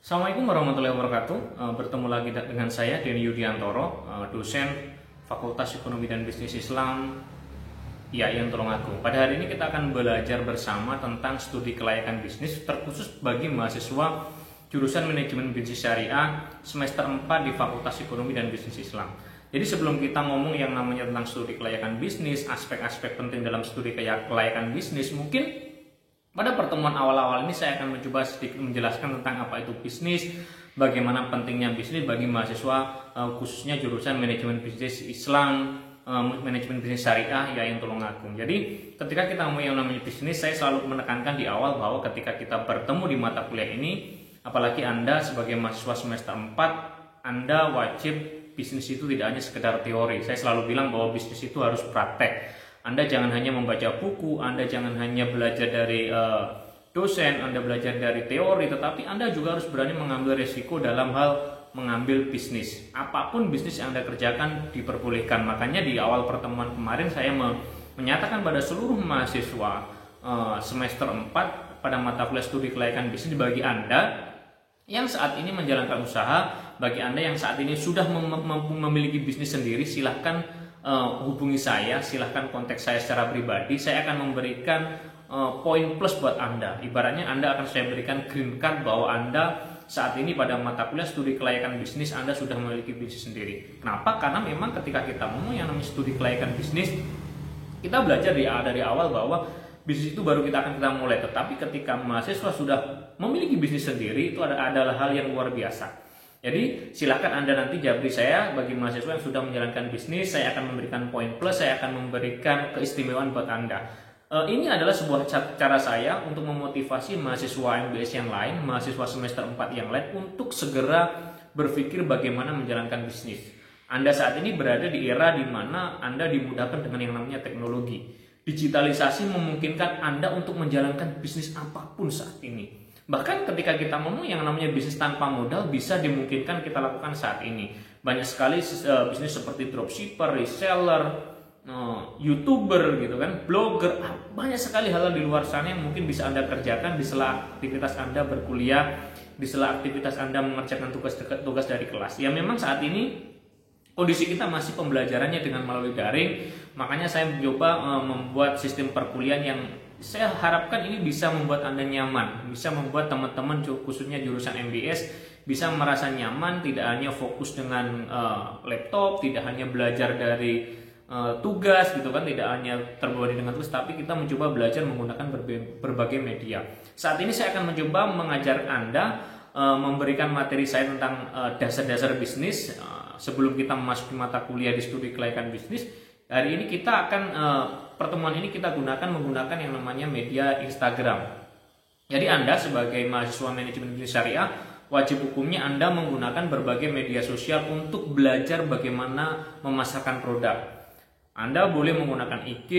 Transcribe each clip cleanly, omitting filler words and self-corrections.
Assalamualaikum warahmatullahi wabarakatuh. Bertemu lagi dengan saya Denny Yudiantoro, dosen Fakultas Ekonomi dan Bisnis Islam IAIN Tulungagung. Pada hari ini kita akan belajar bersama tentang studi kelayakan bisnis terkhusus bagi mahasiswa jurusan Manajemen Bisnis Syariah semester 4 di Fakultas Ekonomi dan Bisnis Islam. Jadi sebelum kita ngomong yang namanya tentang studi kelayakan bisnis, aspek-aspek penting dalam studi kelayakan bisnis, mungkin pada pertemuan awal-awal ini saya akan mencoba sedikit menjelaskan tentang apa itu bisnis, bagaimana pentingnya bisnis bagi mahasiswa khususnya jurusan Manajemen Bisnis Islam, Manajemen Bisnis Syariah IAIN Tulungagung. Jadi ketika kita ngomong yang namanya bisnis, saya selalu menekankan di awal bahwa ketika kita bertemu di mata kuliah ini, apalagi Anda sebagai mahasiswa semester 4, Anda wajib bisnis itu tidak hanya sekedar teori. Saya selalu bilang bahwa bisnis itu harus praktek. Anda jangan hanya membaca buku, Anda jangan hanya belajar dari dosen, Anda belajar dari teori, tetapi Anda juga harus berani mengambil risiko dalam hal mengambil bisnis. Apapun bisnis yang Anda kerjakan diperbolehkan. Makanya di awal pertemuan kemarin saya menyatakan pada seluruh mahasiswa semester 4 pada mata kuliah studi kelayakan bisnis, bagi Anda yang saat ini menjalankan usaha, bagi Anda yang saat ini sudah memiliki bisnis sendiri, silahkan hubungi saya, silahkan kontak saya secara pribadi. Saya akan memberikan poin plus buat Anda. Ibaratnya Anda akan saya berikan green card bahwa Anda saat ini pada mata kuliah studi kelayakan bisnis Anda sudah memiliki bisnis sendiri. Kenapa? Karena memang ketika kita ngomong yang namanya studi kelayakan bisnis, kita belajar dari awal bahwa bisnis itu baru kita akan mulai. Tetapi ketika mahasiswa sudah memiliki bisnis sendiri, itu adalah hal yang luar biasa. Jadi silakan Anda nanti jabri saya bagi mahasiswa yang sudah menjalankan bisnis, saya akan memberikan poin plus, saya akan memberikan keistimewaan buat Anda. Ini adalah sebuah cara saya untuk memotivasi mahasiswa MBS yang lain, mahasiswa semester 4 yang lain untuk segera berpikir bagaimana menjalankan bisnis. Anda saat ini berada di era di mana Anda dimudahkan dengan yang namanya teknologi. Digitalisasi memungkinkan Anda untuk menjalankan bisnis apapun saat ini. Bahkan ketika kita ngomong yang namanya bisnis tanpa modal bisa dimungkinkan kita lakukan saat ini. Banyak sekali bisnis seperti dropshipper, reseller, YouTuber gitu kan, blogger, banyak sekali hal di luar sana yang mungkin bisa Anda kerjakan di sela aktivitas Anda berkuliah, di sela aktivitas Anda mengerjakan tugas dari kelas. Ya memang saat ini kondisi kita masih pembelajarannya dengan melalui daring, makanya saya mencoba membuat sistem perkuliahan yang saya harapkan ini bisa membuat Anda nyaman, bisa membuat teman-teman khususnya jurusan MBS bisa merasa nyaman, tidak hanya fokus dengan laptop, tidak hanya belajar dari tugas gitu kan, tidak hanya terbebani dengan tugas, tapi kita mencoba belajar menggunakan berbagai media. Saat ini saya akan mencoba mengajar Anda, memberikan materi saya tentang dasar-dasar bisnis sebelum kita memasuki mata kuliah di studi kelayakan bisnis. Hari ini kita akan pertemuan ini kita menggunakan yang namanya media Instagram. Jadi Anda sebagai mahasiswa manajemen bisnis syariah, wajib hukumnya Anda menggunakan berbagai media sosial untuk belajar bagaimana memasarkan produk. Anda boleh menggunakan IG,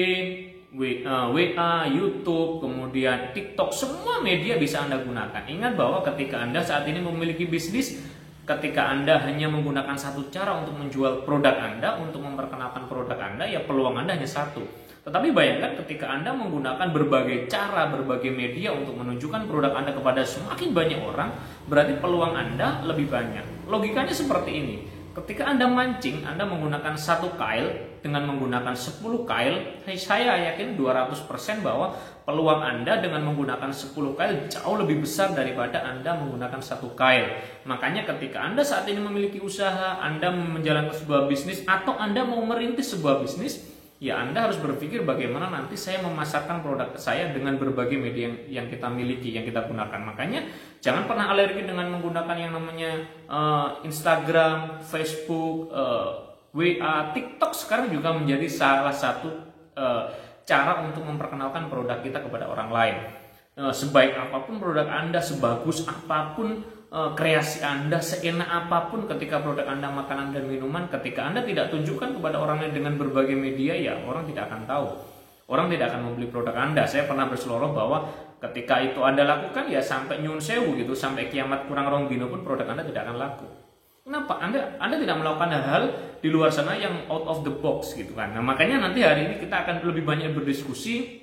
WA, YouTube, kemudian TikTok, semua media bisa Anda gunakan. Ingat bahwa ketika Anda saat ini memiliki bisnis, ketika Anda hanya menggunakan satu cara untuk menjual produk Anda, untuk memperkenalkan produk Anda, ya peluang Anda hanya satu. Tetapi bayangkan ketika Anda menggunakan berbagai cara, berbagai media untuk menunjukkan produk Anda kepada semakin banyak orang, berarti peluang Anda lebih banyak. Logikanya seperti ini. Ketika Anda mancing, Anda menggunakan satu kail dengan menggunakan 10 kail, saya yakin 200% bahwa peluang Anda dengan menggunakan 10 kail jauh lebih besar daripada Anda menggunakan satu kail. Makanya ketika Anda saat ini memiliki usaha, Anda menjalankan sebuah bisnis, atau Anda mau merintis sebuah bisnis, ya Anda harus berpikir bagaimana nanti saya memasarkan produk saya dengan berbagai media yang kita miliki, yang kita gunakan. Makanya jangan pernah alergi dengan menggunakan yang namanya Instagram, Facebook, WA, TikTok sekarang juga menjadi salah satu cara untuk memperkenalkan produk kita kepada orang lain. Sebaik apapun produk Anda, sebagus apapun kreasi Anda, seenak apapun ketika produk Anda makanan dan minuman, ketika Anda tidak tunjukkan kepada orang lain dengan berbagai media, ya orang tidak akan tahu. Orang tidak akan membeli produk Anda. Saya pernah berseloroh bahwa ketika itu Anda lakukan, ya sampai nyun sewu gitu, sampai kiamat kurang rong dino pun produk Anda tidak akan laku. Kenapa? Anda tidak melakukan hal di luar sana yang out of the box gitu kan. Nah, makanya nanti hari ini kita akan lebih banyak berdiskusi.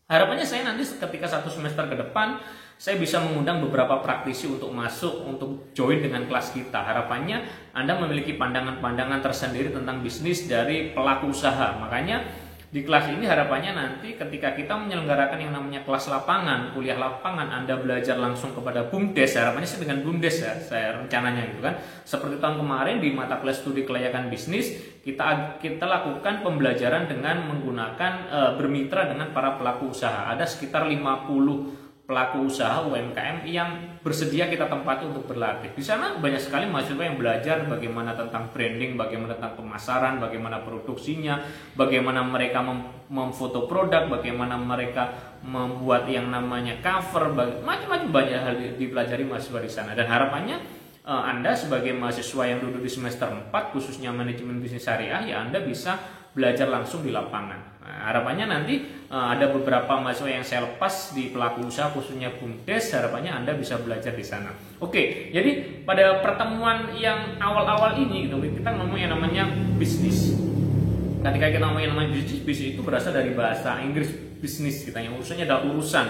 Harapannya saya nanti ketika satu semester ke depan saya bisa mengundang beberapa praktisi untuk masuk, untuk join dengan kelas kita. Harapannya Anda memiliki pandangan-pandangan tersendiri tentang bisnis dari pelaku usaha. Makanya di kelas ini harapannya nanti ketika kita menyelenggarakan yang namanya kelas lapangan, kuliah lapangan, Anda belajar langsung kepada BUMDes. Harapannya sih dengan BUMDes ya, saya rencananya gitu kan. Seperti tahun kemarin di mata kuliah studi kelayakan bisnis, kita lakukan pembelajaran dengan menggunakan bermitra dengan para pelaku usaha. Ada sekitar 50 pelaku usaha UMKM yang bersedia kita tempati untuk berlatih. Di sana banyak sekali mahasiswa yang belajar bagaimana tentang branding, bagaimana tentang pemasaran, bagaimana produksinya, bagaimana mereka memfoto produk, bagaimana mereka membuat yang namanya cover, macam-macam banyak hal dipelajari mahasiswa di sana. Dan harapannya Anda sebagai mahasiswa yang duduk di semester 4 khususnya manajemen bisnis syariah, ya Anda bisa belajar langsung di lapangan. Nah, harapannya nanti ada beberapa mahasiswa yang saya lepas di pelaku usaha khususnya BUMDes, harapannya Anda bisa belajar di sana. Oke, jadi pada pertemuan yang awal-awal ini gitu, kita ngomong yang namanya bisnis. Ketika kita ngomong yang namanya bisnis itu berasal dari bahasa Inggris bisnis, kita yang urusannya adalah urusan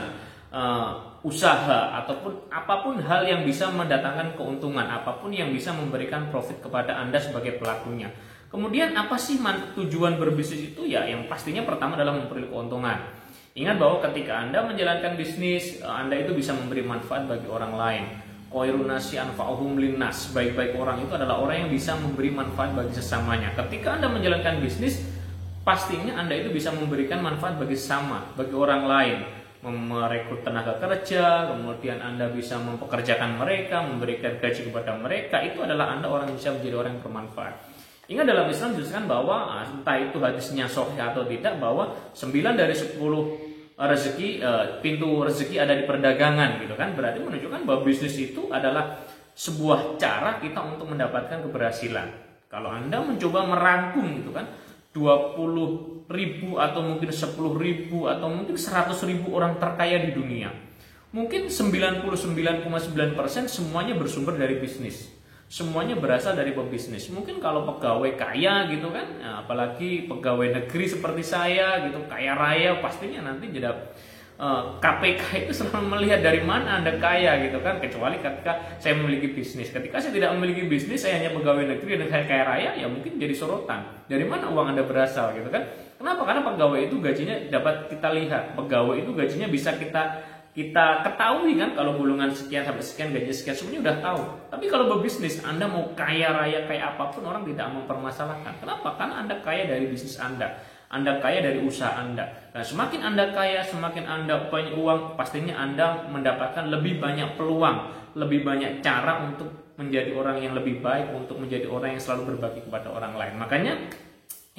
usaha ataupun apapun hal yang bisa mendatangkan keuntungan, apapun yang bisa memberikan profit kepada Anda sebagai pelakunya. Kemudian apa sih tujuan berbisnis itu? Ya yang pastinya pertama adalah memperoleh keuntungan. Ingat bahwa ketika Anda menjalankan bisnis, Anda itu bisa memberi manfaat bagi orang lain. Khairun nasi anfa'uhum linnas. Baik-baik orang itu adalah orang yang bisa memberi manfaat bagi sesamanya. Ketika Anda menjalankan bisnis, pastinya Anda itu bisa memberikan manfaat bagi sesama, bagi orang lain. Merekrut tenaga kerja, kemudian Anda bisa mempekerjakan mereka, memberikan gaji kepada mereka. Itu adalah Anda orang yang bisa menjadi orang yang bermanfaat. Ingat dalam Islam dijelaskan bahwa entah itu hadisnya sahih atau tidak, bahwa 9 dari 10 rezeki, pintu rezeki ada di perdagangan gitu kan. Berarti menunjukkan bahwa bisnis itu adalah sebuah cara kita untuk mendapatkan keberhasilan. Kalau Anda mencoba merangkum gitu kan 20.000 atau mungkin 10.000 atau mungkin 100.000 orang terkaya di dunia, mungkin 99,9% semuanya bersumber dari bisnis. Semuanya berasal dari pebisnis. Mungkin kalau pegawai kaya gitu kan, apalagi pegawai negeri seperti saya gitu, kaya raya, pastinya nanti jadi KPK itu selalu melihat dari mana Anda kaya gitu kan. Kecuali ketika saya memiliki bisnis. Ketika saya tidak memiliki bisnis, saya hanya pegawai negeri dan saya kaya raya, ya mungkin jadi sorotan. Dari mana uang Anda berasal gitu kan. Kenapa? Karena pegawai itu gajinya dapat kita lihat. Pegawai itu gajinya bisa kita ketahui kan, kalau golongan sekian sampai sekian, gaji sekian, semuanya udah tahu. Tapi kalau berbisnis, Anda mau kaya raya kayak apapun, orang tidak mempermasalahkan. Kenapa? Karena Anda kaya dari bisnis Anda kaya dari usaha Anda. Nah, semakin Anda kaya, semakin Anda punya uang, pastinya Anda mendapatkan lebih banyak peluang, lebih banyak cara untuk menjadi orang yang lebih baik, untuk menjadi orang yang selalu berbagi kepada orang lain. Makanya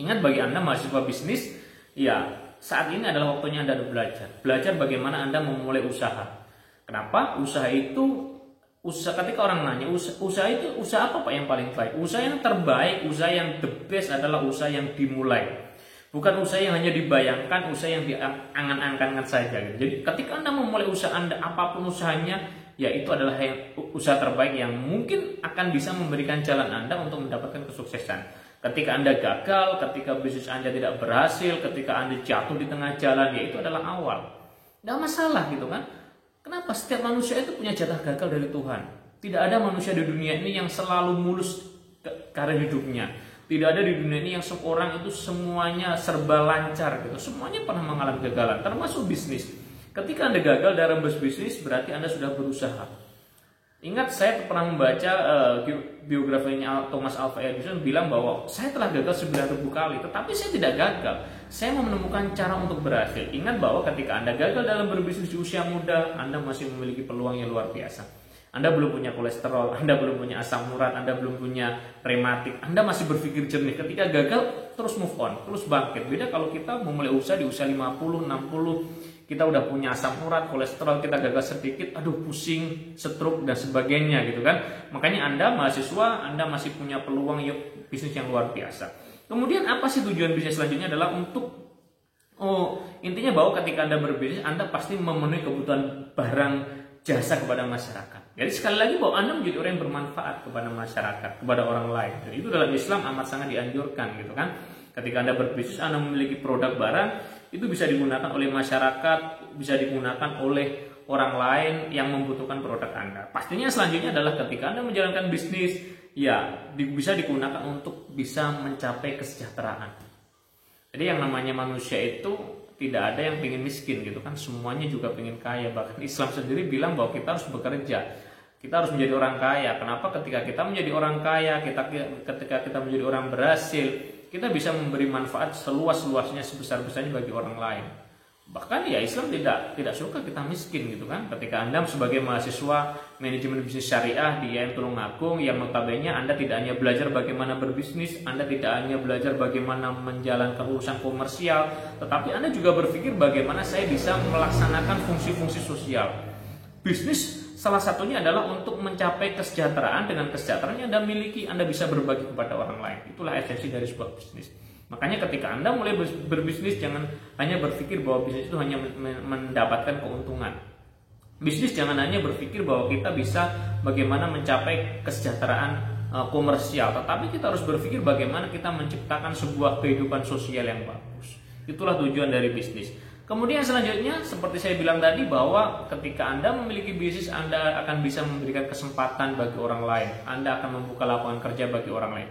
ingat, bagi Anda mahasiswa bisnis, ya saat ini adalah waktunya Anda belajar bagaimana Anda memulai usaha. Kenapa? Ketika orang nanya usaha itu usaha apa Pak yang paling baik? Usaha yang terbaik, usaha yang the best adalah usaha yang dimulai. Bukan usaha yang hanya dibayangkan, usaha yang diangan-angankan saja. Jadi ketika Anda memulai usaha Anda, apapun usahanya, ya itu adalah usaha terbaik yang mungkin akan bisa memberikan jalan Anda untuk mendapatkan kesuksesan. Ketika Anda gagal, ketika bisnis Anda tidak berhasil, ketika Anda jatuh di tengah jalan, ya itu adalah awal. Tidak masalah gitu kan. Kenapa? Setiap manusia itu punya jatah gagal dari Tuhan. Tidak ada manusia di dunia ini yang selalu mulus karir hidupnya. Tidak ada di dunia ini yang seorang itu semuanya serba lancar gitu. Semuanya pernah mengalami kegagalan, termasuk bisnis. Ketika Anda gagal dalam bisnis, berarti Anda sudah berusaha. Ingat, saya pernah membaca biografinya Thomas Alva Edison, bilang bahwa saya telah gagal 9.000 kali, tetapi saya tidak gagal. Saya mau menemukan cara untuk berhasil. Ingat bahwa ketika Anda gagal dalam berbisnis di usia muda, Anda masih memiliki peluang yang luar biasa. Anda belum punya kolesterol, Anda belum punya asam urat, Anda belum punya rematik, Anda masih berpikir jernih. Ketika gagal, terus move on, terus bangkit. Beda kalau kita memulai usaha di usia 50, 60, kita udah punya asam urat, kolesterol, kita gagal sedikit, aduh pusing, stroke dan sebagainya gitu kan. Makanya Anda mahasiswa, Anda masih punya peluang bisnis yang luar biasa. Kemudian apa sih tujuan bisnis selanjutnya? Adalah untuk intinya bahwa ketika Anda berbisnis, Anda pasti memenuhi kebutuhan barang jasa kepada masyarakat. Jadi sekali lagi bahwa Anda menjadi orang yang bermanfaat kepada masyarakat, kepada orang lain. Dan itu dalam Islam amat sangat dianjurkan gitu kan. Ketika Anda berbisnis, Anda memiliki produk barang, itu bisa digunakan oleh masyarakat, bisa digunakan oleh orang lain yang membutuhkan produk Anda. Pastinya selanjutnya adalah ketika Anda menjalankan bisnis, ya bisa digunakan untuk bisa mencapai kesejahteraan. Jadi yang namanya manusia itu tidak ada yang ingin miskin gitu kan, semuanya juga ingin kaya. Bahkan Islam sendiri bilang bahwa kita harus bekerja, kita harus menjadi orang kaya. Kenapa? Ketika kita menjadi orang kaya, ketika kita menjadi orang berhasil, kita bisa memberi manfaat seluas-luasnya, sebesar-besarnya bagi orang lain. Bahkan ya Islam tidak suka kita miskin gitu kan. Ketika Anda sebagai mahasiswa manajemen bisnis syariah di IAIN Tulungagung, yang notabene Anda tidak hanya belajar bagaimana berbisnis, Anda tidak hanya belajar bagaimana menjalankan urusan komersial, tetapi Anda juga berpikir bagaimana saya bisa melaksanakan fungsi-fungsi sosial. Bisnis salah satunya adalah untuk mencapai kesejahteraan. Dengan kesejahteraan yang Anda miliki, Anda bisa berbagi kepada orang lain. Itulah esensi dari sebuah bisnis. Makanya ketika Anda mulai berbisnis, jangan hanya berpikir bahwa bisnis itu hanya mendapatkan keuntungan. Bisnis jangan hanya berpikir bahwa kita bisa bagaimana mencapai kesejahteraan komersial, tetapi kita harus berpikir bagaimana kita menciptakan sebuah kehidupan sosial yang bagus. Itulah tujuan dari bisnis. Kemudian selanjutnya, seperti saya bilang tadi, bahwa ketika Anda memiliki bisnis, Anda akan bisa memberikan kesempatan bagi orang lain. Anda akan membuka lapangan kerja bagi orang lain.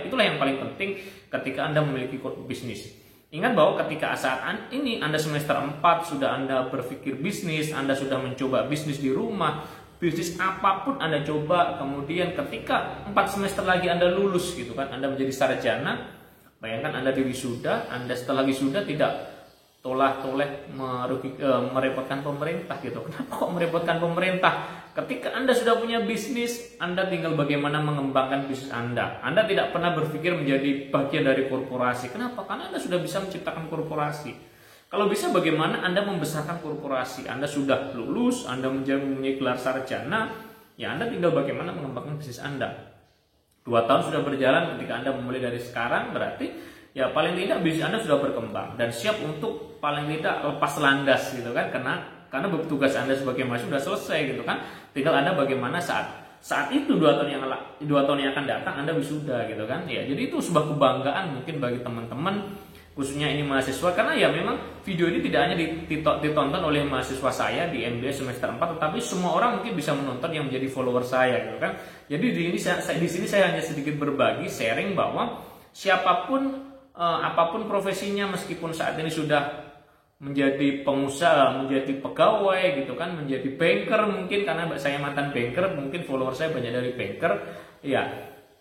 Itulah yang paling penting ketika Anda memiliki bisnis. Ingat bahwa ketika saat ini Anda semester 4 sudah Anda berpikir bisnis, Anda sudah mencoba bisnis di rumah, bisnis apapun Anda coba, kemudian ketika 4 semester lagi Anda lulus gitu kan, Anda menjadi sarjana, bayangkan Anda di wisuda, Anda setelah wisuda tidak toleh merepotkan pemerintah gitu. Kenapa kok merepotkan pemerintah? Ketika Anda sudah punya bisnis, Anda tinggal bagaimana mengembangkan bisnis Anda. Anda tidak pernah berpikir menjadi bagian dari korporasi. Kenapa? Karena Anda sudah bisa menciptakan korporasi. Kalau bisa, bagaimana Anda membesarkan korporasi? Anda sudah lulus, Anda mempunyai gelar sarjana, ya Anda tinggal bagaimana mengembangkan bisnis Anda. 2 tahun sudah berjalan, ketika Anda memulai dari sekarang, berarti ya paling tidak bisnis Anda sudah berkembang dan siap untuk paling tidak lepas landas gitu kan, karena tugas Anda sebagai mahasiswa sudah selesai gitu kan. Tinggal Anda bagaimana saat itu 2 tahun yang akan datang Anda wisuda gitu kan. Ya, jadi itu sebuah kebanggaan mungkin bagi teman-teman, khususnya ini mahasiswa, karena ya memang video ini tidak hanya ditonton oleh mahasiswa saya di MBA semester 4, tetapi semua orang mungkin bisa menonton yang menjadi follower saya gitu kan. Jadi di sini saya hanya sedikit berbagi sharing bahwa siapapun apapun profesinya, meskipun saat ini sudah menjadi pengusaha, menjadi pegawai gitu kan, menjadi banker mungkin, karena saya mantan banker, mungkin follower saya banyak dari banker, ya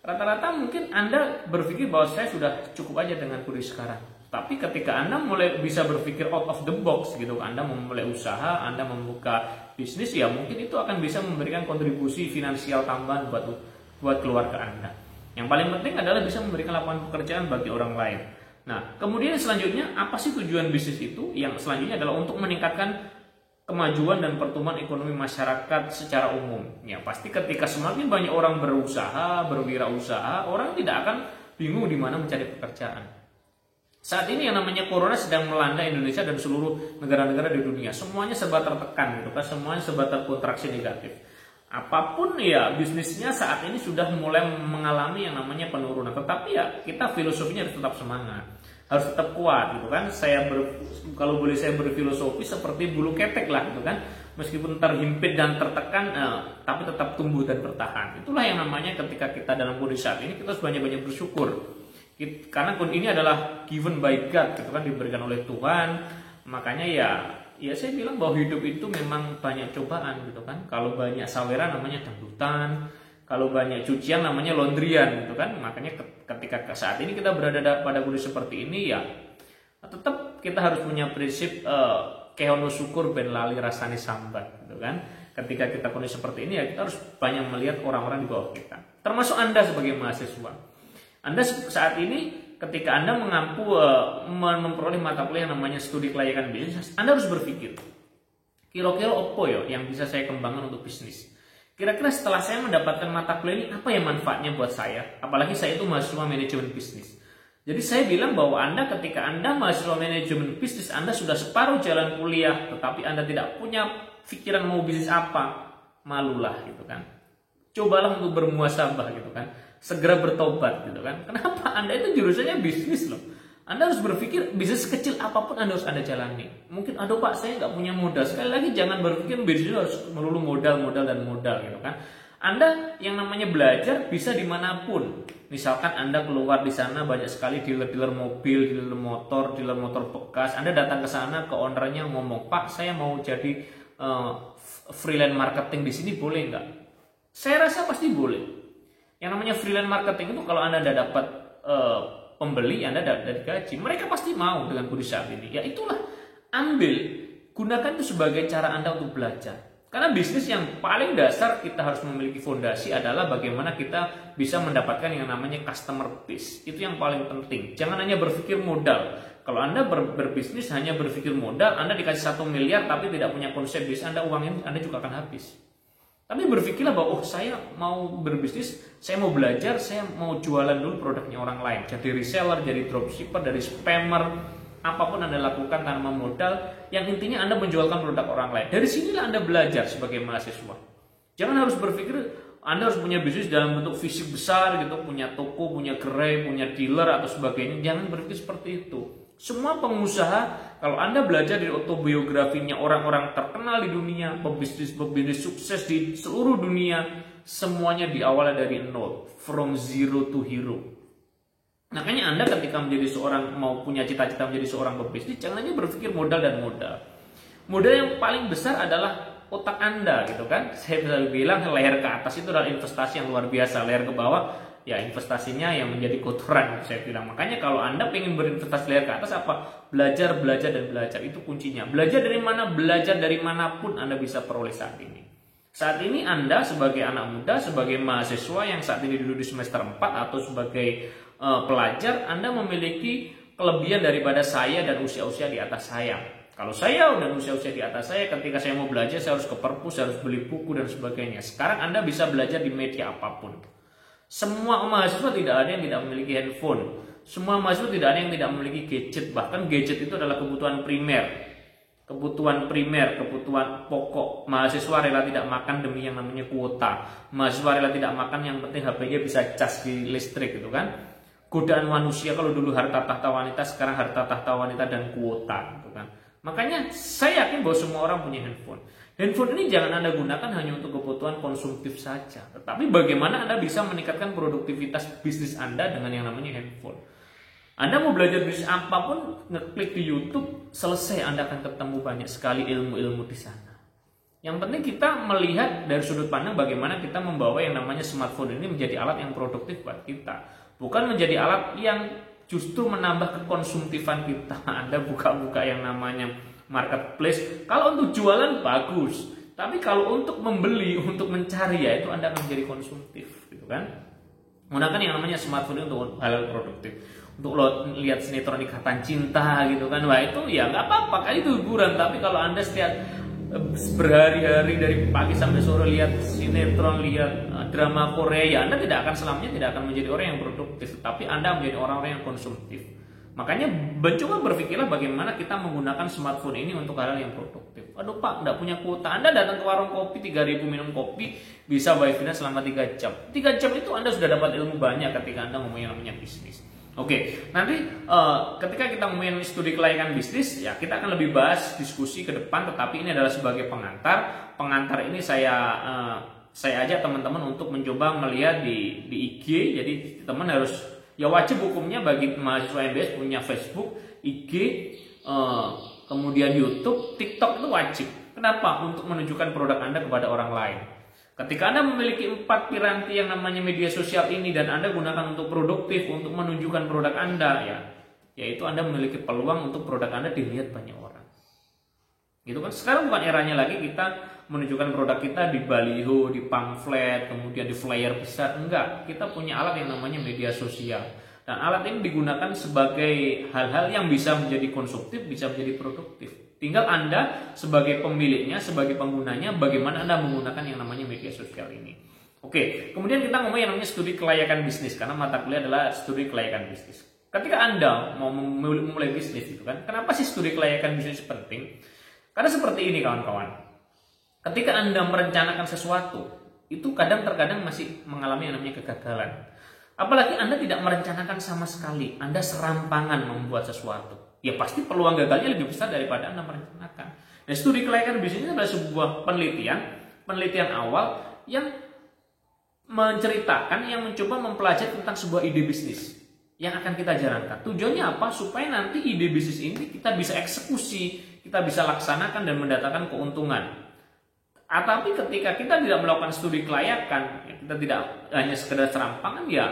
rata-rata mungkin Anda berpikir bahwa saya sudah cukup aja dengan kuliah sekarang. Tapi ketika Anda mulai bisa berpikir out of the box gitu, Anda memulai usaha, Anda membuka bisnis, ya mungkin itu akan bisa memberikan kontribusi finansial tambahan buat keluarga Anda. Yang paling penting adalah bisa memberikan lapangan pekerjaan bagi orang lain. Nah, kemudian selanjutnya, apa sih tujuan bisnis itu? Yang selanjutnya adalah untuk meningkatkan kemajuan dan pertumbuhan ekonomi masyarakat secara umum. Ya, pasti ketika semakin banyak orang berusaha, berwirausaha, orang tidak akan bingung di mana mencari pekerjaan. Saat ini yang namanya corona sedang melanda Indonesia dan seluruh negara-negara di dunia. Semuanya serba tertekan gitu kan, semuanya serba terkontraksi negatif. Apapun ya bisnisnya saat ini sudah mulai mengalami yang namanya penurunan, tetapi ya kita filosofinya harus tetap semangat, harus tetap kuat gitu kan. Kalau boleh saya berfilosofi seperti bulu ketek lah gitu kan, meskipun terhimpit dan tertekan tapi tetap tumbuh dan bertahan. Itulah yang namanya ketika kita dalam kondisi saat ini, kita harus banyak-banyak bersyukur, karena ini adalah given by God gitu kan, diberikan oleh Tuhan. Makanya ya saya bilang bahwa hidup itu memang banyak cobaan gitu kan. Kalau banyak saweran namanya dangdutan, kalau banyak cucian namanya laundryan gitu kan. Makanya ketika saat ini kita berada pada kondisi seperti ini, ya tetap kita harus punya prinsip kehono syukur ben lali rasane sambat gitu kan. Ketika kita kondisi seperti ini, ya kita harus banyak melihat orang-orang di bawah kita, termasuk Anda sebagai mahasiswa. Anda saat ini ketika Anda memperoleh mata kuliah yang namanya studi kelayakan bisnis, Anda harus berpikir, kira-kira apa ya yang bisa saya kembangkan untuk bisnis? Kira-kira setelah saya mendapatkan mata kuliah ini, apa ya manfaatnya buat saya? Apalagi saya itu mahasiswa manajemen bisnis. Jadi saya bilang bahwa ketika Anda mahasiswa manajemen bisnis, Anda sudah separuh jalan kuliah, tetapi Anda tidak punya pikiran mau bisnis apa, malulah gitu kan. Cobalah untuk bermuasabah gitu kan. Segera bertobat gitu kan. Kenapa? Anda itu jurusannya bisnis loh. Anda harus berpikir bisnis kecil apapun Anda harus Anda jalani. Mungkin, aduh Pak, saya nggak punya modal. Sekali lagi jangan berpikir bisnis harus melulu modal gitu kan. Anda yang namanya belajar bisa dimanapun. Misalkan Anda keluar di sana banyak sekali dealer-dealer mobil, dealer motor bekas. Anda datang ke sana, ke ownernya ngomong, Pak, saya mau jadi freelance marketing di sini, boleh nggak? Saya rasa pasti boleh. Yang namanya freelance marketing itu kalau Anda tidak dapat pembeli, Anda dari gaji, mereka pasti mau dengan kondisi saat ini. Ya itulah, ambil, gunakan itu sebagai cara Anda untuk belajar. Karena bisnis yang paling dasar kita harus memiliki fondasi adalah bagaimana kita bisa mendapatkan yang namanya customer base. Itu yang paling penting. Jangan hanya berpikir modal. Kalau Anda berbisnis hanya berpikir modal, Anda dikasih 1 miliar tapi tidak punya konsep bisnis, uangnya Anda juga akan habis. Tapi berpikirlah bahwa saya mau berbisnis, saya mau belajar, saya mau jualan dulu produknya orang lain. Jadi reseller, jadi dropshipper, dari spammer, apapun Anda lakukan tanpa modal, yang intinya Anda menjualkan produk orang lain. Dari sinilah Anda belajar sebagai mahasiswa. Jangan harus berpikir Anda harus punya bisnis dalam bentuk fisik besar gitu, punya toko, punya gerai, punya dealer atau sebagainya. Jangan berpikir seperti itu. Semua pengusaha, kalau Anda belajar dari autobiografinya orang-orang terkenal di dunia, pebisnis sukses di seluruh dunia, semuanya diawali dari nol, from zero to hero. Makanya Anda ketika menjadi seorang, mau punya cita-cita menjadi seorang pebisnis, jangan hanya berpikir modal dan modal. Modal yang paling besar adalah otak Anda gitu kan. Saya selalu bilang leher ke atas itu adalah investasi yang luar biasa, leher ke bawah ya investasinya yang menjadi kotoran, saya bilang. Makanya kalau Anda pengen berinvestasi leher ke atas apa? Belajar, dan belajar, itu kuncinya. Belajar dari mana? Belajar dari manapun Anda bisa peroleh saat ini. Saat ini Anda sebagai anak muda, sebagai mahasiswa yang saat ini duduk di semester 4 atau sebagai pelajar, Anda memiliki kelebihan daripada saya dan usia-usia di atas saya. Kalau saya dan usia-usia di atas saya, ketika saya mau belajar, saya harus ke perpus, harus beli buku dan sebagainya. Sekarang Anda bisa belajar di media apapun. Semua mahasiswa tidak ada yang tidak memiliki handphone. Semua mahasiswa tidak ada yang tidak memiliki gadget. Bahkan gadget itu adalah kebutuhan primer. Kebutuhan pokok. Mahasiswa rela tidak makan demi yang namanya kuota. Mahasiswa rela tidak makan yang penting HP-nya bisa cas di listrik gitu kan. Godaan manusia, kalau dulu harta tahta wanita, sekarang harta tahta wanita dan kuota gitu kan. Makanya saya yakin bahwa semua orang punya handphone. Handphone ini jangan Anda gunakan hanya untuk kebutuhan konsumtif saja, tetapi bagaimana Anda bisa meningkatkan produktivitas bisnis Anda dengan yang namanya handphone. Anda mau belajar bisnis apapun, ngeklik di YouTube, selesai Anda akan ketemu banyak sekali ilmu-ilmu di sana. Yang penting kita melihat dari sudut pandang bagaimana kita membawa yang namanya smartphone ini menjadi alat yang produktif buat kita. Bukan menjadi alat yang justru menambah kekonsumtifan kita. Anda buka-buka yang namanya marketplace. Kalau untuk jualan bagus, tapi kalau untuk membeli, untuk mencari, ya itu Anda akan menjadi konsumtif, gitu kan? Gunakan yang namanya smartphone untuk hal produktif. Untuk lihat sinetron Ikatan Cinta, gitu kan? Wah itu ya nggak apa-apa, kan itu hiburan. Tapi kalau Anda setiap berhari-hari dari pagi sampai sore lihat sinetron, lihat drama Korea, ya Anda tidak akan menjadi orang yang produktif, tapi Anda menjadi orang-orang yang konsumtif. Makanya coba berpikirlah bagaimana kita menggunakan smartphone ini untuk hal yang produktif. Aduh Pak, tidak punya kuota. Anda datang ke warung kopi 3.000 minum kopi, bisa wifi-nya selama 3 jam. 3 jam itu Anda sudah dapat ilmu banyak ketika Anda ngomongin namanya bisnis. Oke, nanti ketika kita ngomongin studi kelayakan bisnis, ya kita akan lebih bahas diskusi ke depan. Tetapi ini adalah sebagai pengantar. Pengantar ini saya ajak teman-teman untuk mencoba melihat di IG. Jadi teman harus, ya wajib hukumnya bagi mahasiswa MBS punya Facebook, IG, kemudian YouTube, TikTok itu wajib. Kenapa? Untuk menunjukkan produk Anda kepada orang lain. Ketika Anda memiliki 4 piranti yang namanya media sosial ini dan Anda gunakan untuk produktif, untuk menunjukkan produk Anda, yaitu Anda memiliki peluang untuk produk Anda dilihat banyak orang. Gitu kan? Sekarang bukan eranya lagi kita menunjukkan produk kita di baliho, di pamflet, kemudian di flyer besar. Enggak, kita punya alat yang namanya media sosial. Dan alat ini digunakan sebagai hal-hal yang bisa menjadi konsumtif, bisa menjadi produktif. Tinggal Anda sebagai pemiliknya, sebagai penggunanya, bagaimana Anda menggunakan yang namanya media sosial ini. Oke, kemudian kita ngomong yang namanya studi kelayakan bisnis, karena mata kuliah adalah studi kelayakan bisnis. Ketika Anda mau memulai bisnis itu kan, kenapa sih studi kelayakan bisnis penting? Karena seperti ini kawan-kawan. Ketika Anda merencanakan sesuatu, itu terkadang masih mengalami yang namanya kegagalan. Apalagi Anda tidak merencanakan sama sekali, Anda serampangan membuat sesuatu, ya pasti peluang gagalnya lebih besar daripada Anda merencanakan. Nah, studi kelayakan bisnis ini adalah sebuah penelitian awal yang menceritakan, yang mencoba mempelajari tentang sebuah ide bisnis yang akan kita jalankan. Tujuannya apa? Supaya nanti ide bisnis ini kita bisa eksekusi, kita bisa laksanakan dan mendatangkan keuntungan. Tapi ketika kita tidak melakukan studi kelayakan, ya kita tidak hanya sekedar serampangan, ya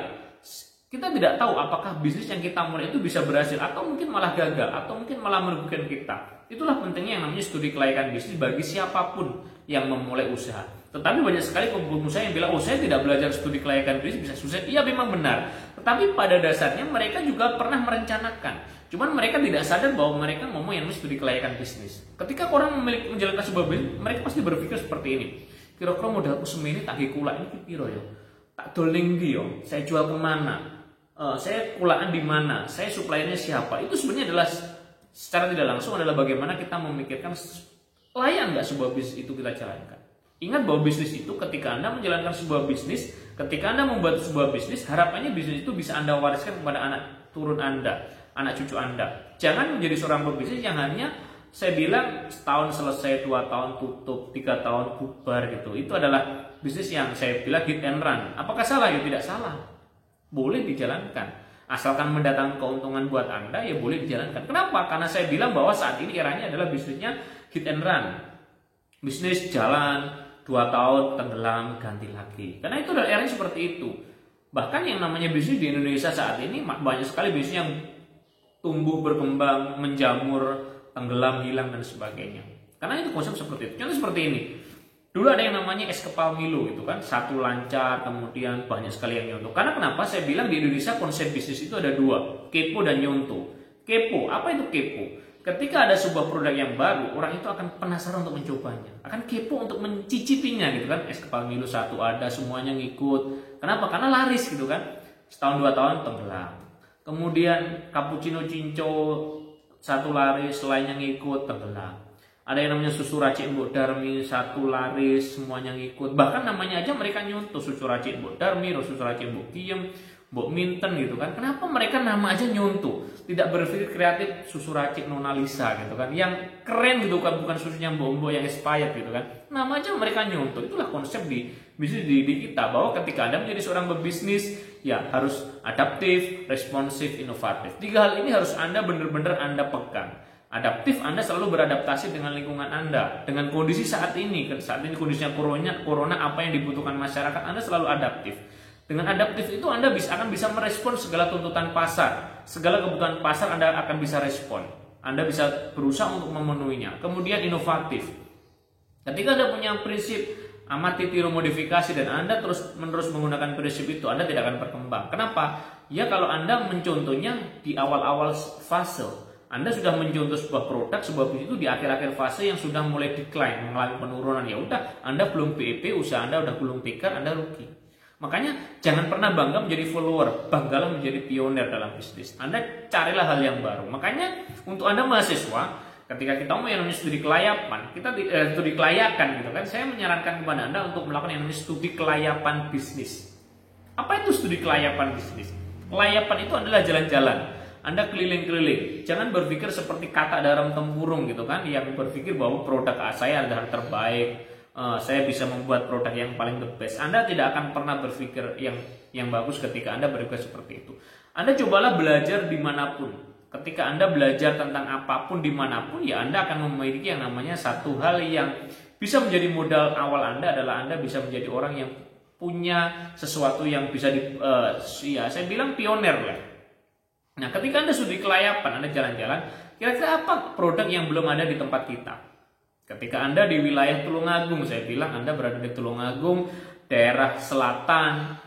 kita tidak tahu apakah bisnis yang kita mulai itu bisa berhasil, atau mungkin malah gagal, atau mungkin malah merugikan kita. Itulah pentingnya yang namanya studi kelayakan bisnis bagi siapapun yang memulai usaha. Tetapi banyak sekali pengusaha yang bilang, oh saya tidak belajar studi kelayakan bisnis bisa sukses. Iya memang benar, tetapi pada dasarnya mereka juga pernah merencanakan. Cuman mereka tidak sadar bahwa mereka ngomong yang namanya studi kelayakan bisnis. Ketika orang menjalankan sebuah bisnis, mereka pasti berpikir seperti ini. Kira-kira modalku semini tak kula ini piro ya? Tak doling yo, saya jual kemana? Saya kulaan di mana? Saya suplainya siapa? Itu sebenarnya adalah secara tidak langsung adalah bagaimana kita memikirkan layak nggak sebuah bisnis itu kita jalankan. Ingat bahwa bisnis itu ketika Anda menjalankan sebuah bisnis, ketika Anda membuat sebuah bisnis, harapannya bisnis itu bisa Anda wariskan kepada anak turun Anda, anak cucu Anda. Jangan menjadi seorang pebisnis yang hanya saya bilang setahun selesai, 2 tahun tutup, 3 tahun bubar gitu. Itu adalah bisnis yang saya bilang hit and run. Apakah salah? Ya tidak salah. Boleh dijalankan. Asalkan mendatangkan keuntungan buat Anda, ya boleh dijalankan. Kenapa? Karena saya bilang bahwa saat ini eranya adalah bisnisnya hit and run. Bisnis jalan, 2 tahun tenggelam, ganti lagi. Karena itu adalah eranya seperti itu. Bahkan yang namanya bisnis di Indonesia saat ini banyak sekali bisnis yang tumbuh, berkembang, menjamur, tenggelam, hilang, dan sebagainya. Karena itu konsep seperti itu. Contoh seperti ini. Dulu ada yang namanya es kepal Milo gitu kan. Satu lancar, kemudian banyak sekali yang nyontoh. Karena kenapa? Saya bilang di Indonesia konsep bisnis itu ada 2. Kepo dan nyontoh. Kepo, apa itu kepo? Ketika ada sebuah produk yang baru, orang itu akan penasaran untuk mencobanya. Akan kepo untuk mencicipinya gitu kan. Es kepal Milo satu ada, semuanya ngikut. Kenapa? Karena laris gitu kan. Setahun 2 tahun tenggelam. Kemudian cappuccino cinco satu laris, lainnya ngikut, tenggelam. Ada yang namanya susu racik Mbok Darmi, satu laris, semuanya ngikut. Bahkan namanya aja mereka nyontoh, susu racik Mbok Darmi, susu racik Mbok Kiem, Mbok Minten gitu kan. Kenapa mereka nama aja nyontoh? Tidak berpikir kreatif, susu racik Nona Lisa gitu kan. Yang keren gitu kan, bukan susunya Mbok-mbok yang expired gitu kan. Nama aja mereka nyontoh. Itulah konsep di bisnis di kita, bahwa ketika Anda menjadi seorang pebisnis, ya harus adaptif, responsif, inovatif. 3 hal ini harus Anda benar-benar Anda pegang. Adaptif, Anda selalu beradaptasi dengan lingkungan Anda, dengan kondisi saat ini. Saat ini kondisinya corona, apa yang dibutuhkan masyarakat, Anda selalu adaptif. Dengan adaptif itu Anda akan bisa merespon segala tuntutan pasar, segala kebutuhan pasar Anda akan bisa respon. Anda bisa berusaha untuk memenuhinya. Kemudian inovatif. Ketika Anda punya prinsip amati, tiru, modifikasi, dan Anda terus-menerus menggunakan prinsip itu, Anda tidak akan berkembang. Kenapa? Ya kalau Anda mencontohnya di awal-awal fase, Anda sudah mencontoh sebuah produk, sebuah bisnis itu di akhir-akhir fase yang sudah mulai decline, mengalami penurunan, ya udah Anda belum BEP, usaha Anda udah belum pikir, Anda rugi. Makanya jangan pernah bangga menjadi follower, banggalah menjadi pionir dalam bisnis. Anda carilah hal yang baru. Makanya untuk Anda mahasiswa, ketika kita mau yang namanya studi kelayakan, studi kelayakan gitu kan, saya menyarankan kepada Anda untuk melakukan yang namanya studi kelayakan bisnis. Apa itu studi kelayakan bisnis? Kelayakan itu adalah jalan-jalan. Anda keliling-keliling. Jangan berpikir seperti kata dalam tempurung gitu kan, yang berpikir bahwa produk saya adalah terbaik, saya bisa membuat produk yang paling the best. Anda tidak akan pernah berpikir yang bagus ketika Anda berpikir seperti itu. Anda cobalah belajar dimanapun. Ketika Anda belajar tentang apapun dimanapun, ya Anda akan memiliki yang namanya satu hal yang bisa menjadi modal awal Anda adalah Anda bisa menjadi orang yang punya sesuatu yang bisa saya bilang pionir lah. Nah, ketika Anda studi kelayakan, Anda jalan-jalan, kira-kira apa produk yang belum ada di tempat kita? Ketika Anda di wilayah Tulungagung, saya bilang Anda berada di Tulungagung, daerah selatan,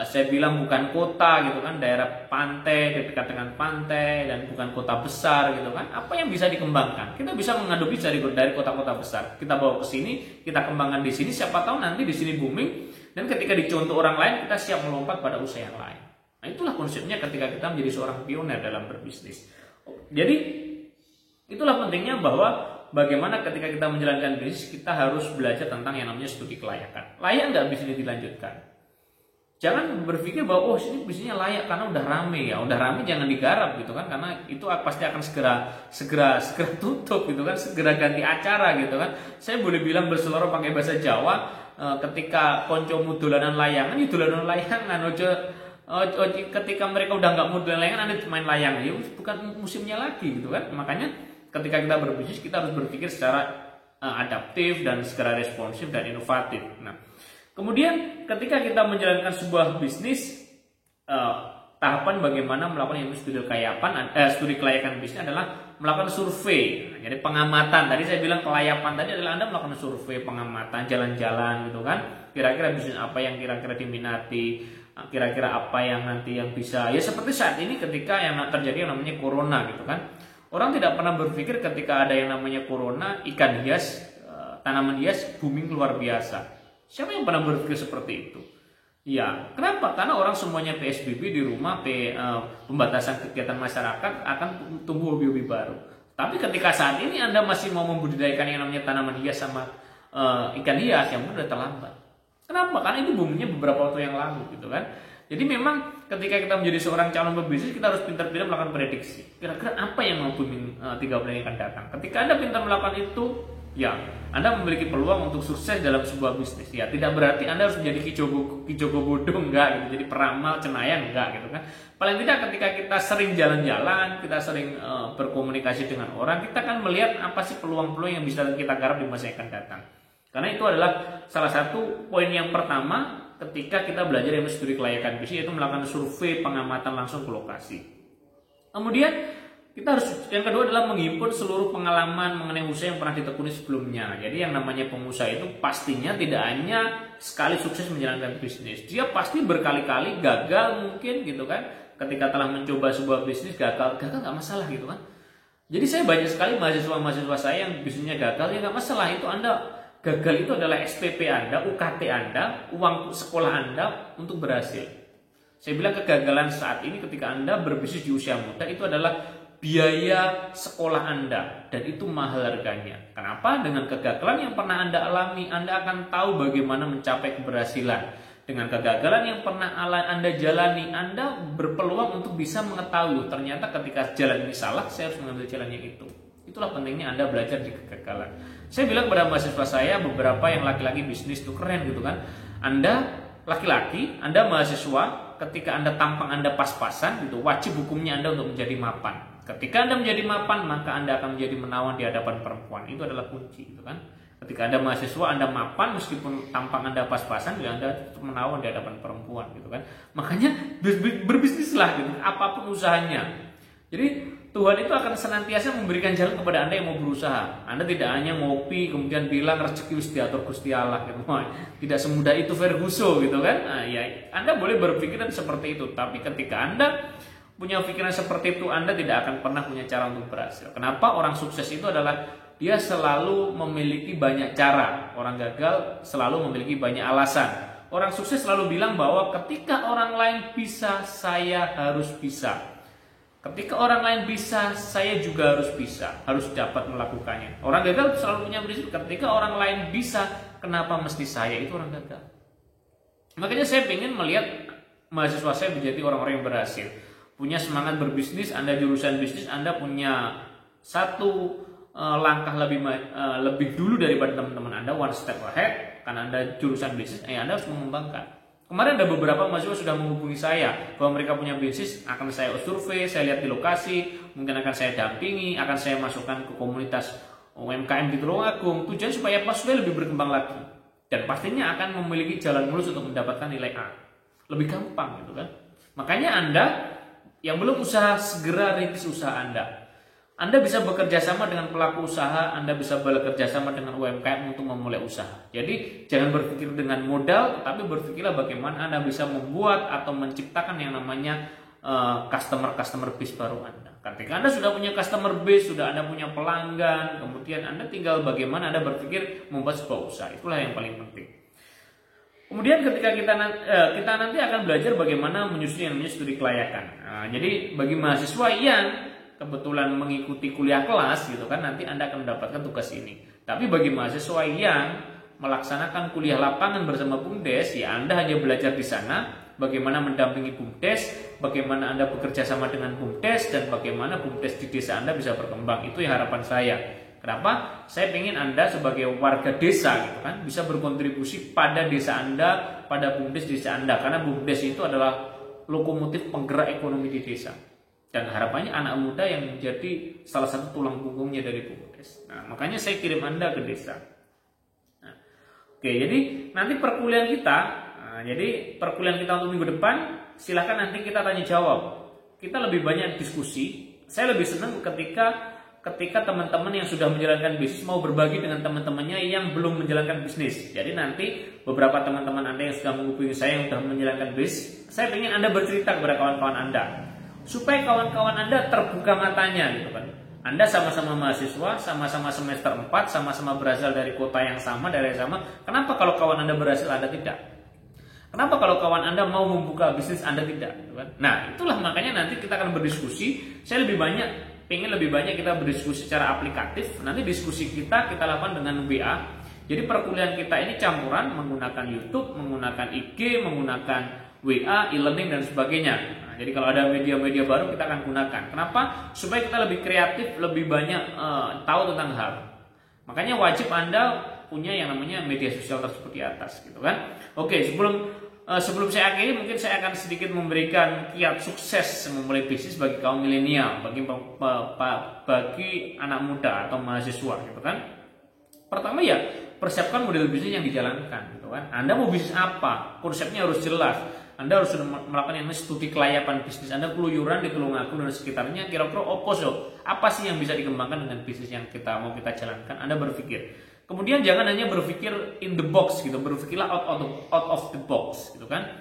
saya bilang bukan kota gitu kan, daerah pantai, dekat dengan pantai, dan bukan kota besar gitu kan. Apa yang bisa dikembangkan? Kita bisa mengadopsi dari kota-kota besar. Kita bawa ke sini, kita kembangkan di sini, siapa tahu nanti di sini booming, dan ketika dicontoh orang lain, kita siap melompat pada usaha yang lain. Nah, itulah konsepnya ketika kita menjadi seorang pionir dalam berbisnis. Jadi, itulah pentingnya bahwa bagaimana ketika kita menjalankan bisnis, kita harus belajar tentang yang namanya studi kelayakan. Layak nggak bisnis dilanjutkan? Jangan berpikir bahwa ini bisnisnya layak karena udah rame ya, udah rame jangan digarap gitu kan, karena itu pasti akan segera tutup gitu kan, segera ganti acara gitu kan. Saya boleh bilang berseloroh pakai bahasa Jawa, ketika koncomu dolanan layangan, ya dolanan layangan ketika mereka udah nggak mau dolanan layangan, Anda main layangan, ya bukan musimnya lagi gitu kan. Makanya ketika kita berbisnis kita harus berpikir secara adaptif dan segera responsif dan inovatif. Nah, kemudian ketika kita menjalankan sebuah bisnis, tahapan bagaimana melakukan studi kelayakan bisnis adalah melakukan survei. Jadi pengamatan, tadi saya bilang kelayakan tadi adalah Anda melakukan survei, pengamatan, jalan-jalan gitu kan. Kira-kira bisnis apa yang kira-kira diminati, kira-kira apa yang nanti yang bisa, ya seperti saat ini ketika yang terjadi yang namanya corona gitu kan. Orang tidak pernah berpikir ketika ada yang namanya corona, ikan hias, tanaman hias booming luar biasa. Siapa yang pernah berpikir seperti itu? Ya, kenapa? Karena orang semuanya PSBB di rumah, pembatasan kegiatan masyarakat, akan tumbuh hobi-hobi baru. Tapi ketika saat ini Anda masih mau membudidayakan yang namanya tanaman hias sama ikan hias, yang udah terlambat. Kenapa? Karena itu boomingnya beberapa waktu yang lalu gitu kan. Jadi memang ketika kita menjadi seorang calon pebisnis, kita harus pintar-pintar melakukan prediksi. Kira-kira apa yang mau booming 3 bulan yang akan datang. Ketika Anda pintar melakukan itu, ya, Anda memiliki peluang untuk sukses dalam sebuah bisnis. Ya, tidak berarti Anda harus menjadi kijogo bodoh, enggak gitu. Jadi peramal, cenayang, enggak gitu kan. Paling tidak ketika kita sering jalan-jalan, kita sering berkomunikasi dengan orang, kita akan melihat apa sih peluang-peluang yang bisa kita garap di masa yang akan datang. Karena itu adalah salah satu poin yang pertama ketika kita belajar yang studi kelayakan bisnis, yaitu melakukan survei pengamatan langsung ke lokasi. Kemudian kita harus, yang kedua adalah menghimpun seluruh pengalaman mengenai usaha yang pernah ditekuni sebelumnya. Jadi yang namanya pengusaha itu pastinya tidak hanya sekali sukses menjalankan bisnis, dia pasti berkali-kali gagal mungkin gitu kan. Ketika telah mencoba sebuah bisnis gagal nggak masalah gitu kan. Jadi saya banyak sekali mahasiswa saya yang bisnisnya gagal, ya nggak masalah, itu Anda gagal itu adalah SPP Anda, UKT Anda, uang sekolah Anda untuk berhasil. Saya bilang kegagalan saat ini ketika Anda berbisnis di usia muda itu adalah biaya sekolah Anda, dan itu mahal harganya. Kenapa? Dengan kegagalan yang pernah Anda alami, Anda akan tahu bagaimana mencapai keberhasilan. Dengan kegagalan yang pernah Anda jalani, Anda berpeluang untuk bisa mengetahui, ternyata ketika jalan ini salah, saya harus mengambil jalan yang itu. Itulah pentingnya Anda belajar di kegagalan. Saya bilang kepada mahasiswa saya, beberapa yang laki-laki bisnis itu keren gitu kan. Anda laki-laki, Anda mahasiswa, ketika Anda tampang Anda pas-pasan gitu, wajib hukumnya Anda untuk menjadi mapan. Ketika Anda menjadi mapan, maka Anda akan menjadi menawan di hadapan perempuan. Itu adalah kunci gitu kan. Ketika Anda mahasiswa, Anda mapan, meskipun tampang Anda pas-pasan, ya Anda menawan di hadapan perempuan gitu kan. Makanya berbisnislah gitu, apapun usahanya. Jadi Tuhan itu akan senantiasa memberikan jalan kepada Anda yang mau berusaha. Anda tidak hanya ngopi kemudian bilang rezeki wis diatur Gusti Allah gitu. Tidak semudah itu Ferguson gitu kan. Nah, ya Anda boleh berpikiran seperti itu, tapi ketika Anda punya pikiran seperti itu, Anda tidak akan pernah punya cara untuk berhasil. Kenapa? Orang sukses itu adalah dia selalu memiliki banyak cara. Orang gagal selalu memiliki banyak alasan. Orang sukses selalu bilang bahwa ketika orang lain bisa, saya harus bisa. Ketika orang lain bisa, saya juga harus bisa, harus dapat melakukannya. Orang gagal selalu punya prinsip, ketika orang lain bisa, kenapa mesti saya? Itu orang gagal. Makanya saya ingin melihat mahasiswa saya menjadi orang-orang yang berhasil, punya semangat berbisnis. Anda jurusan bisnis, Anda punya satu langkah lebih dulu daripada teman-teman Anda, one step ahead, karena Anda jurusan bisnis, Anda harus mengembangkan. Kemarin ada beberapa mahasiswa sudah menghubungi saya bahwa mereka punya bisnis, akan saya survei, saya lihat di lokasi, mungkin akan saya dampingi, akan saya masukkan ke komunitas UMKM di Tulungagung. Tujuan supaya mahasiswa lebih berkembang lagi, dan pastinya akan memiliki jalan mulus untuk mendapatkan nilai A. Lebih gampang gitu kan. Makanya Anda yang belum usaha, segera rintis usaha Anda. Anda bisa bekerja sama dengan pelaku usaha, Anda bisa bekerja sama dengan UMKM untuk memulai usaha. Jadi jangan berpikir dengan modal, tetapi berpikirlah bagaimana Anda bisa membuat atau menciptakan yang namanya customer base baru Anda. Ketika Anda sudah punya customer base, sudah Anda punya pelanggan, kemudian Anda tinggal bagaimana Anda berpikir membuat sebuah usaha. Itulah yang paling penting. Kemudian ketika kita nanti akan belajar bagaimana menyusun yang namanya studi kelayakan. Jadi bagi mahasiswa yang kebetulan mengikuti kuliah kelas gitu kan, nanti Anda akan mendapatkan tugas ini. Tapi bagi mahasiswa yang melaksanakan kuliah lapangan bersama Bung Des, ya Anda hanya belajar di sana, bagaimana mendampingi BUMDes, bagaimana Anda bekerja sama dengan BUMDes, dan bagaimana BUMDes di desa Anda bisa berkembang. Itu yang harapan saya. Kenapa? Saya ingin Anda sebagai warga desa gitu kan bisa berkontribusi pada desa Anda, pada BUMDes desa Anda, karena BUMDes itu adalah lokomotif penggerak ekonomi di desa. Dan harapannya anak muda yang menjadi salah satu tulang punggungnya dari BUMDes. Nah, makanya saya kirim Anda ke desa. Nah, oke, jadi nanti perkuliahan kita untuk minggu depan, silahkan nanti kita tanya jawab. Kita lebih banyak diskusi. Saya lebih senang ketika teman-teman yang sudah menjalankan bisnis mau berbagi dengan teman-temannya yang belum menjalankan bisnis. Jadi nanti beberapa teman-teman Anda yang sudah menghubungi saya yang sudah menjalankan bisnis, saya ingin Anda bercerita kepada kawan-kawan Anda supaya kawan-kawan Anda terbuka matanya gitu kan. Anda sama-sama mahasiswa, sama-sama semester 4, sama-sama berasal dari kota yang sama, daerah yang sama. Kenapa kalau kawan Anda berhasil Anda tidak? Kenapa kalau kawan Anda mau membuka bisnis Anda tidak? Nah, itulah makanya nanti kita akan berdiskusi. Saya pengen lebih banyak kita berdiskusi secara aplikatif. Nanti diskusi kita lakukan dengan WA. Jadi perkuliahan kita ini campuran menggunakan YouTube, menggunakan IG, menggunakan WA, e-learning dan sebagainya. Nah, jadi kalau ada media-media baru kita akan gunakan. Kenapa? Supaya kita lebih kreatif, lebih banyak tahu tentang hal. Makanya wajib Anda punya yang namanya media sosial tersebut di atas, gitu kan? Oke, sebelum saya akhiri, mungkin saya akan sedikit memberikan kiat sukses memulai bisnis bagi kaum milenial, bagi anak muda atau mahasiswa, gitu kan? Pertama ya, persiapkan model bisnis yang dijalankan, gitu kan? Anda mau bisnis apa? Konsepnya harus jelas. Anda harus sudah melakukan yang studi kelayakan bisnis. Anda keluyuran di Tulungagung dan sekitarnya, kira-kira apa sih yang bisa dikembangkan dengan bisnis yang mau kita jalankan? Anda berpikir. Kemudian jangan hanya berpikir in the box gitu, berpikirlah out of the box gitu kan.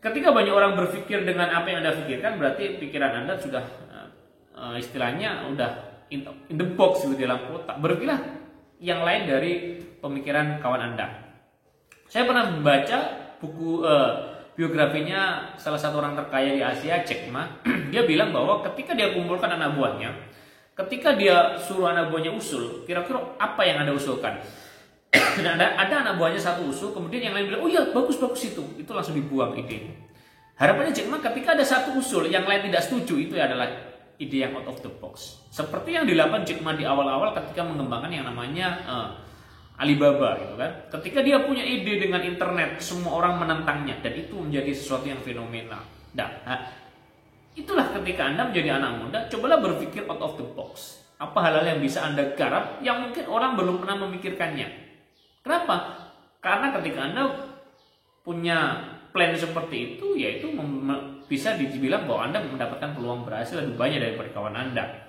Ketika banyak orang berpikir dengan apa yang Anda pikirkan, berarti pikiran Anda sudah istilahnya udah in the box gitu, dalam kotak. Berpikirlah yang lain dari pemikiran kawan Anda. Saya pernah membaca buku biografinya salah satu orang terkaya di Asia, Jack Ma. Dia bilang bahwa ketika dia kumpulkan anak buahnya, ketika dia suruh anak buahnya usul, kira-kira apa yang Anda usulkan? Dan ada anak buahnya satu usul, kemudian yang lain bilang, oh iya bagus itu langsung dibuang ide. Harapannya Jack Ma ketika ada satu usul, yang lain tidak setuju, itu adalah ide yang out of the box. Seperti yang dilakukan Jack Ma di awal-awal ketika mengembangkan yang namanya Alibaba gitu kan. Ketika dia punya ide dengan internet, semua orang menentangnya dan itu menjadi sesuatu yang fenomenal. Nah, itulah ketika Anda menjadi anak muda, cobalah berpikir out of the box. Apa hal-hal yang bisa Anda garap yang mungkin orang belum pernah memikirkannya. Kenapa? Karena ketika Anda punya plan seperti itu, yaitu bisa dibilang bahwa Anda mendapatkan peluang berhasil lebih banyak daripada kawan Anda.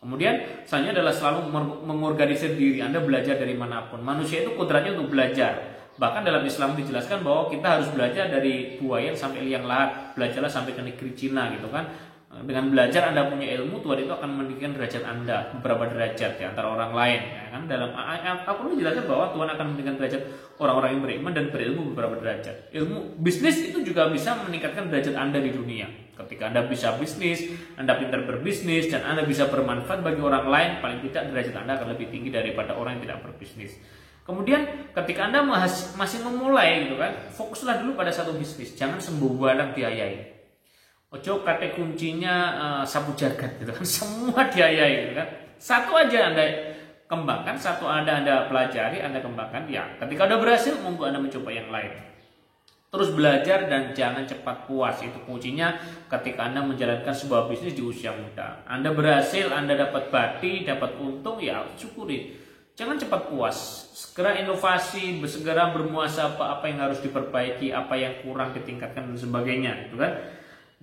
Kemudian selanjutnya adalah selalu mengorganisir diri. Anda belajar dari manapun. Manusia itu kodratnya untuk belajar. Bahkan dalam Islam dijelaskan bahwa kita harus belajar dari buaya sampai liang lahat. Belajarlah sampai ke negeri Cina gitu kan. Dengan belajar Anda punya ilmu, Tuhan itu akan meninggikan derajat Anda beberapa derajat di antara orang lain. Ya kan? Dalam Al-Quran dijelaskan bahwa Tuhan akan meninggikan derajat orang-orang yang beriman dan berilmu beberapa derajat. Ilmu bisnis itu juga bisa meningkatkan derajat Anda di dunia. Ketika Anda bisa bisnis, Anda pintar berbisnis, dan Anda bisa bermanfaat bagi orang lain, paling tidak derajat Anda akan lebih tinggi daripada orang yang tidak berbisnis. Kemudian ketika Anda masih memulai gitu kan, fokuslah dulu pada satu bisnis, jangan sembarang diayai. Ojo kate kuncinya sapu jagat gitu kan, semua diayai gitu kan. Satu aja Anda kembangkan, satu Anda pelajari, Anda kembangkan. Ya, ketika Anda berhasil, monggo Anda mencoba yang lain. Terus belajar dan jangan cepat puas. Itu kuncinya ketika Anda menjalankan sebuah bisnis di usia muda. Anda berhasil, Anda dapat bati, dapat untung, ya syukuri. Jangan cepat puas. Segera inovasi, segera bermuasabah apa yang harus diperbaiki, apa yang kurang ditingkatkan dan sebagainya, gitu kan?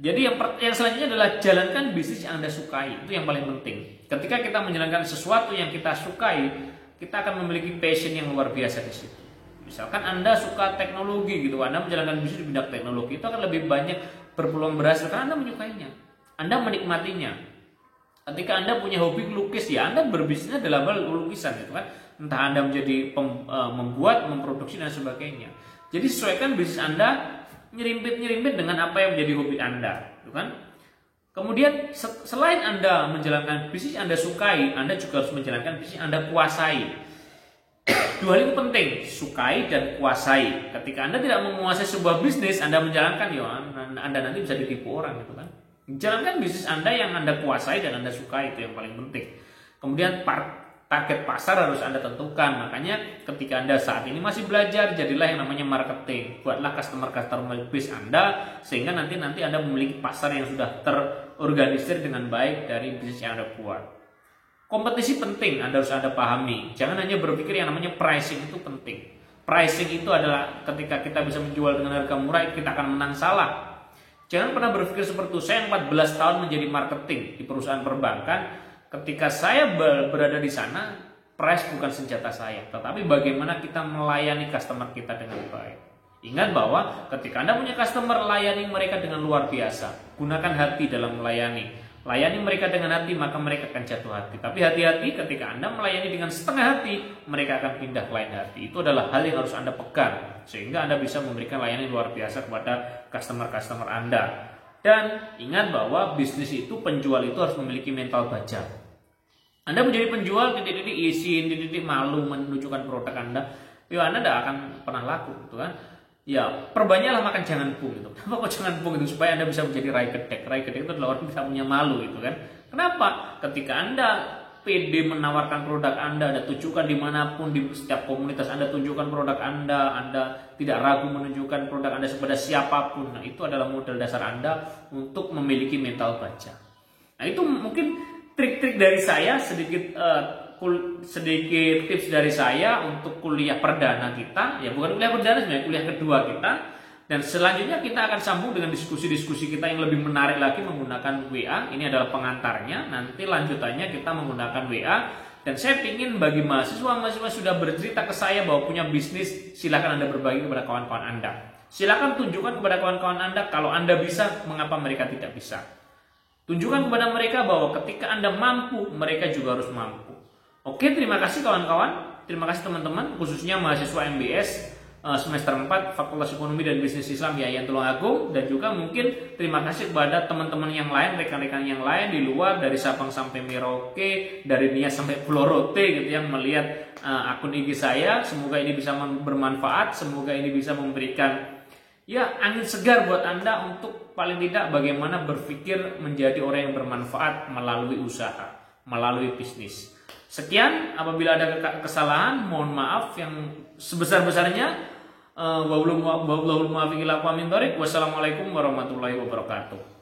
Jadi yang selanjutnya adalah jalankan bisnis yang Anda sukai. Itu yang paling penting. Ketika kita menjalankan sesuatu yang kita sukai, kita akan memiliki passion yang luar biasa di situ. Misalkan Anda suka teknologi gitu, Anda menjalankan bisnis di bidang teknologi, itu akan lebih banyak berpeluang berhasil karena Anda menyukainya, Anda menikmatinya. Ketika Anda punya hobi lukis, ya Anda berbisnis dalam hal lukisan gitu kan. Entah Anda menjadi membuat, memproduksi dan sebagainya. Jadi sesuaikan bisnis Anda nyerimpit dengan apa yang menjadi hobi Anda, gitu kan? Kemudian selain Anda menjalankan bisnis Anda sukai, Anda juga harus menjalankan bisnis Anda kuasai. Dua hal itu penting, sukai dan kuasai. Ketika Anda tidak menguasai sebuah bisnis, Anda menjalankan, ya Anda nanti bisa ditipu orang gitu kan. Jalankan bisnis Anda yang Anda kuasai dan Anda sukai, itu yang paling penting. Kemudian target pasar harus Anda tentukan. Makanya ketika Anda saat ini masih belajar, jadilah yang namanya marketing. Buatlah customer base Anda sehingga nanti Anda memiliki pasar yang sudah terorganisir dengan baik dari bisnis yang Anda buat. Kompetisi penting, Anda harus Anda pahami. Jangan hanya berpikir yang namanya pricing itu penting. Pricing itu adalah ketika kita bisa menjual dengan harga murah, kita akan menang. Salah. Jangan pernah berpikir seperti itu. Saya 14 tahun menjadi marketing di perusahaan perbankan. Ketika saya berada di sana, price bukan senjata saya, tetapi bagaimana kita melayani customer kita dengan baik. Ingat bahwa ketika Anda punya customer, layani mereka dengan luar biasa. Gunakan hati dalam melayani. Layani mereka dengan hati, maka mereka akan jatuh hati. Tapi hati-hati ketika Anda melayani dengan setengah hati, mereka akan pindah ke lain hati. Itu adalah hal yang harus Anda pegang, sehingga Anda bisa memberikan layanan luar biasa kepada customer-customer Anda. Dan ingat bahwa bisnis itu, penjual itu harus memiliki mental baja. Anda menjadi penjual, titik-titik izin, titik-titik malu menunjukkan produk Anda, ya Anda tidak akan pernah laku, gitu kan? Ya, perbanyaklah makan jangan pung gitu. Kenapa kok jangan pung itu? Supaya Anda bisa menjadi rai kedek. Rai kedek itu adalah orang yang bisa punya malu gitu kan. Kenapa? Ketika Anda pede menawarkan produk Anda tunjukkan dimanapun, di setiap komunitas Anda tunjukkan produk Anda tidak ragu menunjukkan produk Anda kepada siapapun. Nah, itu adalah modal dasar Anda untuk memiliki mental baja. Nah, itu mungkin trik-trik dari saya, sedikit tips dari saya untuk kuliah perdana kita, ya bukan kuliah perdana sebenarnya, kuliah kedua kita. Dan selanjutnya kita akan sambung dengan diskusi-diskusi kita yang lebih menarik lagi menggunakan WA. Ini adalah pengantarnya, nanti lanjutannya kita menggunakan WA. Dan saya ingin bagi mahasiswa sudah bercerita ke saya bahwa punya bisnis, silakan Anda berbagi kepada kawan-kawan Anda. Silakan tunjukkan kepada kawan-kawan Anda kalau Anda bisa, mengapa mereka tidak bisa. Tunjukkan kepada mereka bahwa ketika Anda mampu, mereka juga harus mampu. Oke, terima kasih kawan-kawan, terima kasih teman-teman, khususnya mahasiswa MBS semester 4 Fakultas Ekonomi dan Bisnis Islam Yayan Tulungagung, dan juga mungkin terima kasih kepada teman-teman yang lain, rekan-rekan yang lain di luar, dari Sabang sampai Merauke, dari Nias sampai Pulau Rote gitu, yang melihat akun IG saya. Semoga ini bisa bermanfaat, semoga ini bisa memberikan angin segar buat Anda untuk paling tidak bagaimana berpikir menjadi orang yang bermanfaat melalui usaha, melalui bisnis. Sekian, apabila ada kesalahan mohon maaf yang sebesar-besarnya. Wassalamualaikum warahmatullahi wabarakatuh.